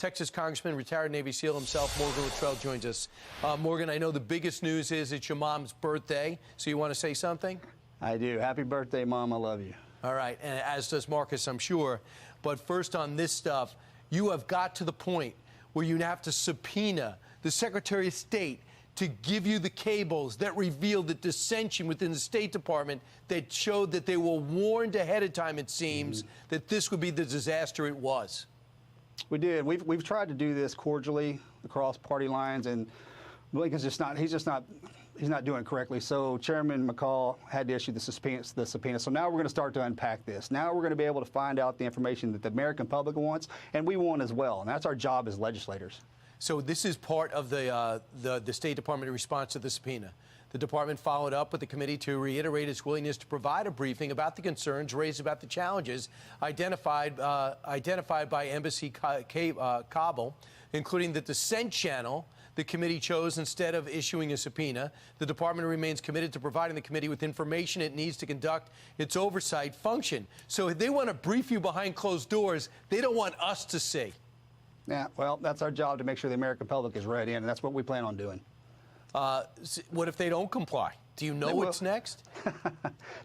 Texas Congressman, retired Navy SEAL himself, Morgan Luttrell, joins us. Morgan, I know the biggest news is it's your mom's birthday, so you want to say something? I do. Happy birthday, Mom. I love you. All right, and as does Marcus, I'm sure. But first on this stuff, you have got to the point where you have to subpoena the Secretary of State to give you the cables that revealed the dissension within the State Department that showed that they were warned ahead of time, it seems, that this would be the disaster it was. We did. We've tried to do this cordially across party lines, and Blinken's just not. He's not doing it correctly. So Chairman McCall had to issue the subpoena. So now we're going to start to unpack this. Now we're going to be able to find out the information that the American public wants, and we want as well. And that's our job as legislators. So this is part of the State Department response to the subpoena. The department followed up with the committee to reiterate its willingness to provide a briefing about the concerns raised about the challenges identified by Embassy Kabul, including the dissent channel the committee chose instead of issuing a subpoena. The department remains committed to providing the committee with information it needs to conduct its oversight function. So if they want to brief you behind closed doors, they don't want us to see. Yeah, well, that's our job to make sure the American public is ready, and that's what we plan on doing. What if they don't comply? Do you know what's next?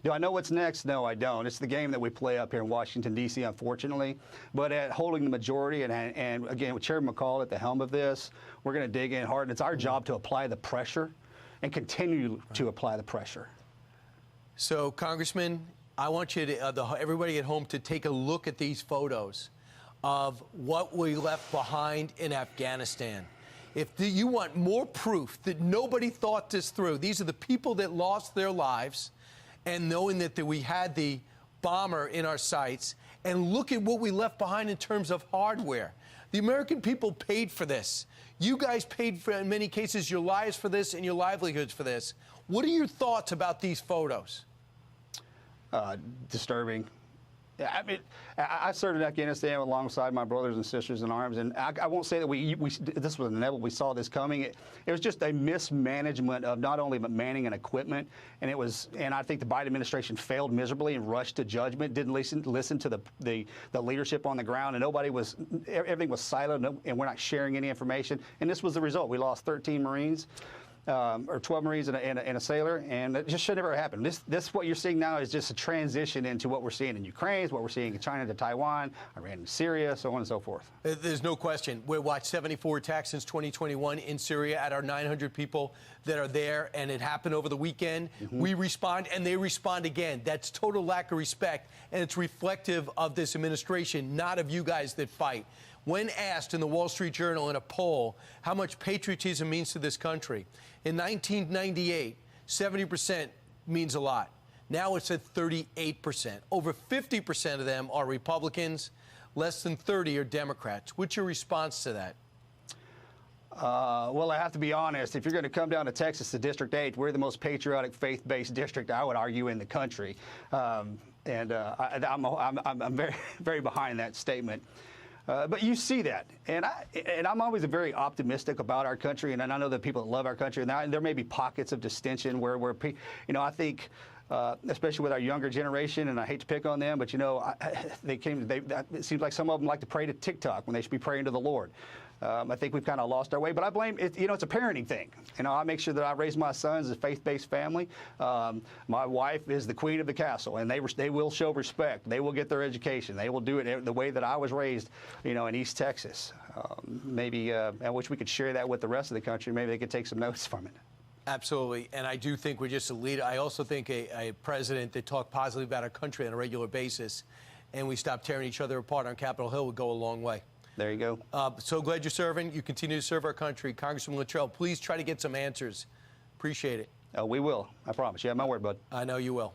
Do I know what's next? No, I don't. It's the game that we play up here in Washington, D.C., unfortunately. But at holding the majority, and again, with Chairman McCall at the helm of this, we're going to dig in hard. And it's our job to apply the pressure and continue to apply the pressure. So, Congressman, I want you to, everybody at home to take a look at these photos of what we left behind in Afghanistan. If you want more proof that nobody thought this through, these are the people that lost their lives, and knowing that we had the bomber in our sights, and look at what we left behind in terms of hardware. The American people paid for this. You guys paid for, in many cases, your lives for this and your livelihoods for this. What are your thoughts about these photos? Disturbing. I mean, I served in Afghanistan alongside my brothers and sisters in arms, and I won't say that this was inevitable. We saw this coming. It was just a mismanagement of not only manning and equipment, and I think the Biden administration failed miserably and rushed to judgment. Didn't listen to the leadership on the ground, and everything was silent, and we're not sharing any information. And this was the result. We lost 13 Marines. Or 12 Marines and a sailor, and it just should never happen. This what you're seeing now is just a transition into what we're seeing in Ukraine, what we're seeing in China to Taiwan, Iran to Syria, so on and so forth. There's no question. We watched 74 attacks since 2021 in Syria at our 900 people that are there, and it happened over the weekend. We respond, and they respond again. That's total lack of respect, and it's reflective of this administration, not of you guys that fight. When asked in the Wall Street Journal in a poll how much patriotism means to this country, in 1998, 70% means a lot. Now it's at 38%. Over 50% of them are Republicans. Less than 30 are Democrats. What's your response to that? Well, I have to be honest. If you're going to come down to Texas, to District 8, we're the most patriotic, faith-based district, I would argue, in the country. I'm very, very behind that statement. But you see that, and I'm always very optimistic about our country, and I know that people love our country, and there may be pockets of distension where I think, especially with our younger generation, and I hate to pick on them, but it seems like some of them like to pray to TikTok when they should be praying to the Lord. I think we've kind of lost our way, but I blame it. It's a parenting thing. I make sure that I raise my sons as a faith-based family. My wife is the queen of the castle, and they will show respect. They will get their education. They will do it the way that I was raised, in East Texas. Maybe I wish we could share that with the rest of the country. Maybe they could take some notes from it. Absolutely, and I do think we're just a leader. I also think a president that talked positively about our country on a regular basis, and we stop tearing each other apart on Capitol Hill, would go a long way. There you go. So glad you're serving. You continue to serve our country. Congressman Luttrell, please try to get some answers. Appreciate it. We will. I promise. You have my word, bud. I know you will.